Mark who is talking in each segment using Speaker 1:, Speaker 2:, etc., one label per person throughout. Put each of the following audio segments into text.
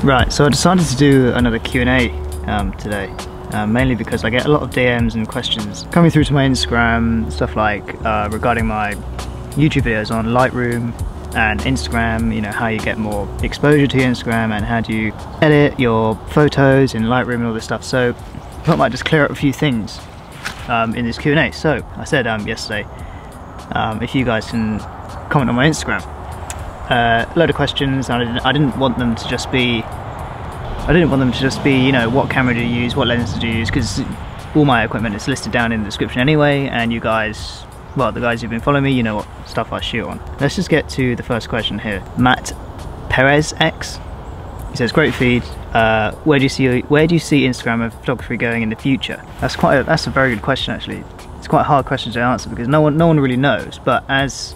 Speaker 1: Right, so I decided to do another Q&A today, mainly because I get a lot of DMs and questions coming through to my Instagram, stuff like regarding my YouTube videos on Lightroom and Instagram, you know, how you get more exposure to your Instagram and how do you edit your photos in Lightroom and all this stuff. So I thought I might just clear up a few things in this Q&A. So I said yesterday, if you guys can comment on my Instagram. Load of questions. I didn't want them to just be, you know, what camera do you use, what lenses do you use, because all my equipment is listed down in the description anyway, and you guys, well, the guys who've been following me, you know what stuff I shoot on. Let's just get to the first question here. Matt Perez X, he says, great feed. Where do you see Instagram and photography going in the future? That's a very good question actually. It's quite a hard question to answer because no one really knows. But as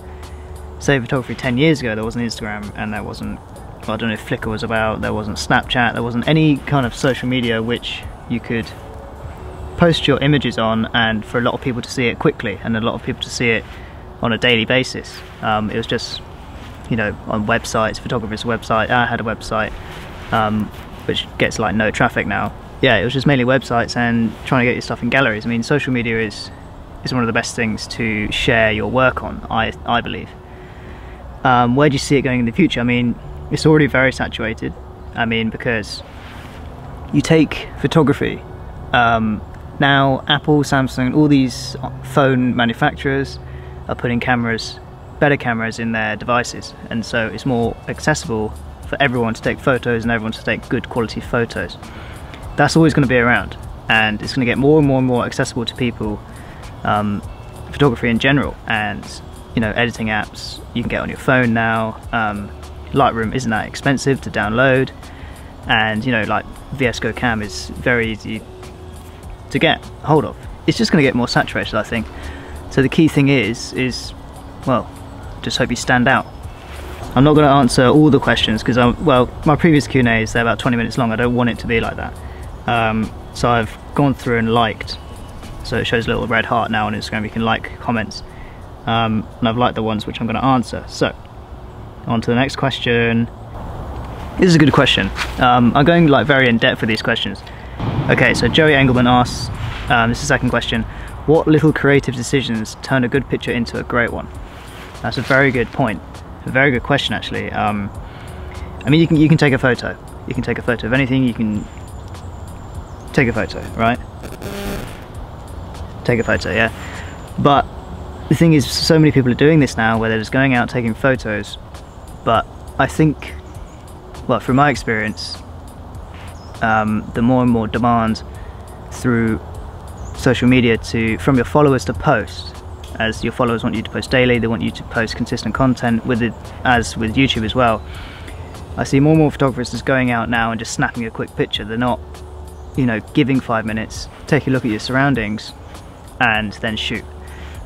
Speaker 1: say photography 10 years ago, there wasn't Instagram and there wasn't, well, I don't know if Flickr was about, there wasn't Snapchat, there wasn't any kind of social media which you could post your images on and for a lot of people to see it quickly and a lot of people to see it on a daily basis. It was just, you know, on websites, photographer's website. I had a website which gets like no traffic now. Yeah, it was just mainly websites and trying to get your stuff in galleries. I mean, social media is one of the best things to share your work on, I believe. Where do you see it going in the future? I mean, it's already very saturated. I mean, because you take photography, now Apple, Samsung, all these phone manufacturers are putting better cameras in their devices, and so it's more accessible for everyone to take photos and everyone to take good quality photos. That's always going to be around, and it's going to get more and more and more accessible to people, photography in general, and you know, editing apps you can get on your phone now. Lightroom isn't that expensive to download, and you know, like VS Go Cam is very easy to get hold of. It's just going to get more saturated, I think. So the key thing is well, just hope you stand out. I'm not going to answer all the questions because well, my previous Q&As, they're about 20 minutes long. I don't want it to be like that. So I've gone through and liked, so it shows a little red heart now on Instagram. You can like comments. And I've liked the ones which I'm going to answer. So, on to the next question. This is a good question. I'm going like very in depth with these questions. Okay, so Joey Engelman asks, this is the second question, what little creative decisions turn a good picture into a great one? That's a very good point. A very good question actually. I mean, you can take a photo. You can take a photo of anything. You can take a photo, right? Take a photo, yeah. But the thing is, so many people are doing this now where they're just going out taking photos, but I think, well, from my experience, the more and more demand through social media from your followers to post, as your followers want you to post daily, they want you to post consistent content, as with YouTube as well. I see more and more photographers just going out now and just snapping a quick picture. They're not, you know, giving 5 minutes, take a look at your surroundings and then shoot.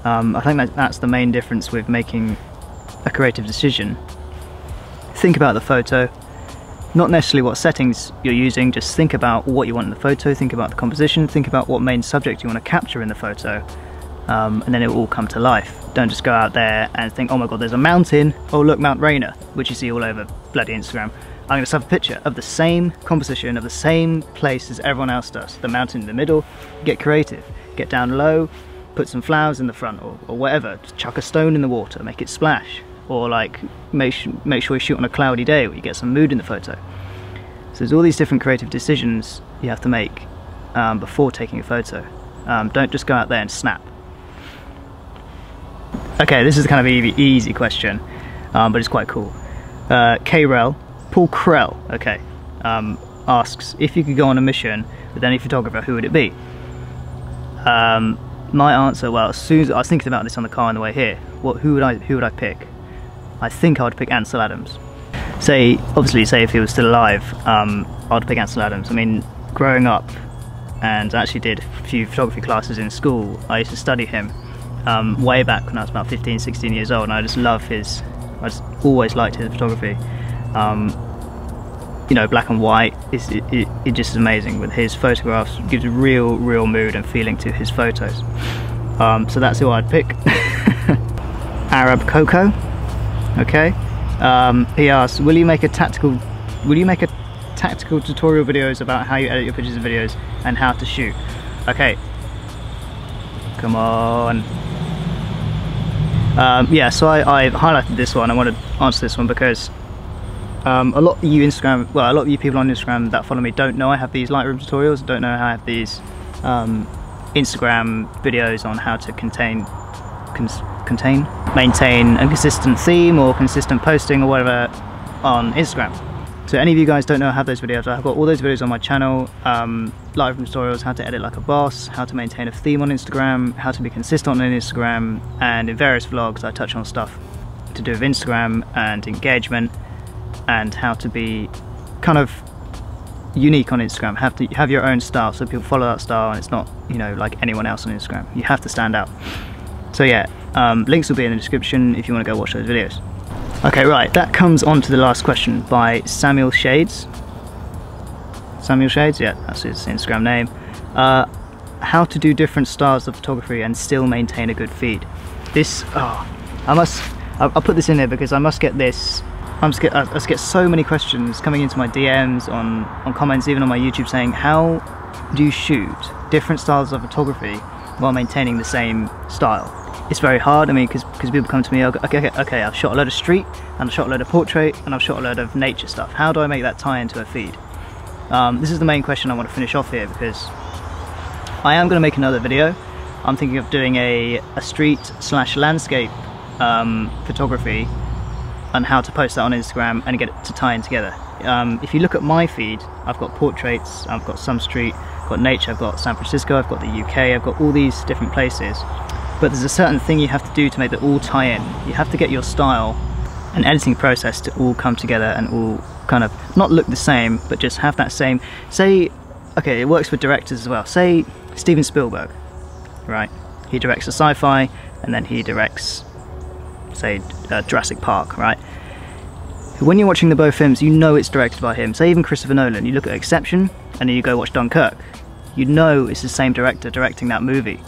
Speaker 1: I think that's the main difference with making a creative decision. Think about the photo, not necessarily what settings you're using, just think about what you want in the photo, think about the composition, think about what main subject you want to capture in the photo, and then it will all come to life. Don't just go out there and think, oh my god, there's a mountain, oh look, Mount Rainier, which you see all over bloody Instagram. I'm going to snap a picture of the same composition, of the same place as everyone else does, the mountain in the middle. Get creative, get down low, put some flowers in the front or whatever, just chuck a stone in the water, make it splash, or like make sure you shoot on a cloudy day where you get some mood in the photo. So there's all these different creative decisions you have to make before taking a photo. Don't just go out there and snap. Okay, this is kind of an easy question, but it's quite cool. Paul Krell, okay, asks, if you could go on a mission with any photographer, who would it be? My answer, well, as soon as I was thinking about this on the car on the way here, who would I pick? I think I would pick Ansel Adams. Obviously, if he was still alive, I'd pick Ansel Adams. I mean, growing up, and I actually did a few photography classes in school, I used to study him way back when I was about 15, 16 years old, and I just I just always liked his photography. You know, black and white, it just is amazing. With his photographs, it gives a real mood and feeling to his photos. So that's who I'd pick. Arab Coco, okay. He asks, will you make a tactical tutorial videos about how you edit your pictures and videos and how to shoot. Okay, come on. Yeah, so I highlighted this one. I want to answer this one because a lot of you people on Instagram that follow me don't know I have these Lightroom tutorials, don't know how I have these Instagram videos on how to maintain a consistent theme or consistent posting or whatever on Instagram. So any of you guys don't know I have those videos, I've got all those videos on my channel. Lightroom tutorials, how to edit like a boss, how to maintain a theme on Instagram, how to be consistent on Instagram, and in various vlogs I touch on stuff to do with Instagram and engagement and how to be kind of unique on Instagram, have to have your own style so people follow that style and it's not, you know, like anyone else on Instagram. You have to stand out. So yeah, links will be in the description if you want to go watch those videos. Okay, right, that comes on to the last question by Samuel Shades. Samuel Shades, yeah, that's his Instagram name. How to do different styles of photography and still maintain a good feed. This, I'll put this in there because I must get this. I just get so many questions coming into my DMs, on comments, even on my YouTube, saying how do you shoot different styles of photography while maintaining the same style? It's very hard. I mean, because people come to me, okay, I've shot a load of street and I've shot a load of portrait and I've shot a load of nature stuff. How do I make that tie into a feed? This is the main question I want to finish off here because I am going to make another video. I'm thinking of doing a street/landscape photography and how to post that on Instagram and get it to tie in together. If you look at my feed, I've got portraits, I've got some street, I've got nature, I've got San Francisco, I've got the UK, I've got all these different places. But there's a certain thing you have to do to make them all tie in. You have to get your style and editing process to all come together and all kind of not look the same, but just have that same, say, okay, it works with directors as well. Say Steven Spielberg, right? He directs a sci-fi and then he directs, say, Jurassic Park, right? When you're watching the both films, you know it's directed by him. Say even Christopher Nolan, you look at Exception and then you go watch Dunkirk. You know it's the same director directing that movie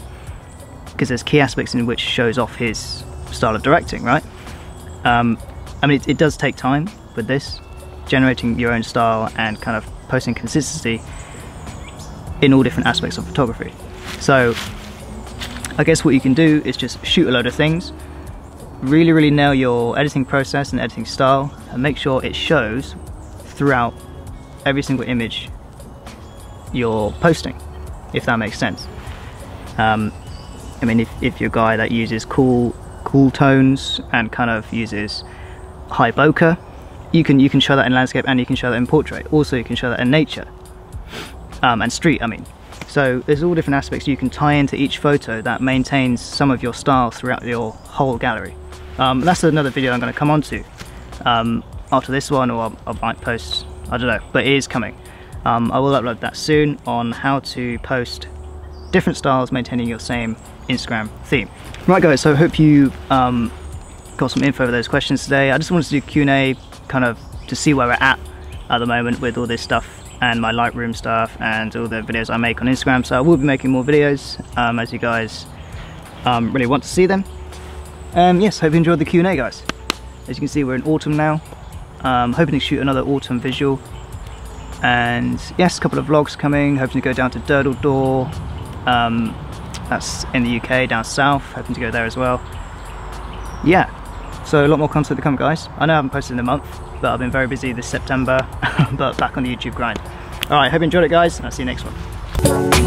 Speaker 1: because there's key aspects in which shows off his style of directing, right? I mean, it does take time with this, generating your own style and kind of posting consistency in all different aspects of photography. So I guess what you can do is just shoot a load of things, really nail your editing process and editing style, and make sure it shows throughout every single image you're posting, if that makes sense. I mean, if you're a guy that uses cool tones and kind of uses high bokeh, you can show that in landscape and you can show that in portrait. Also, you can show that in nature and street, I mean. So there's all different aspects you can tie into each photo that maintains some of your style throughout your whole gallery. That's another video I'm going to come on to after this one, or I might post, I don't know, but it is coming. I will upload that soon on how to post different styles maintaining your same Instagram theme. Right guys, so I hope you got some info for those questions today. I just wanted to do Q&A kind of to see where we're at the moment with all this stuff and my Lightroom stuff and all the videos I make on Instagram. So I will be making more videos as you guys really want to see them. Yes, hope you enjoyed the Q&A guys. As you can see, we're in autumn now. Hoping to shoot another autumn visual. And yes, a couple of vlogs coming, hoping to go down to Durdle Door. That's in the UK, down south, hoping to go there as well. Yeah, so a lot more content to come guys. I know I haven't posted in a month, but I've been very busy this September, but back on the YouTube grind. Alright, hope you enjoyed it guys, and I'll see you next one.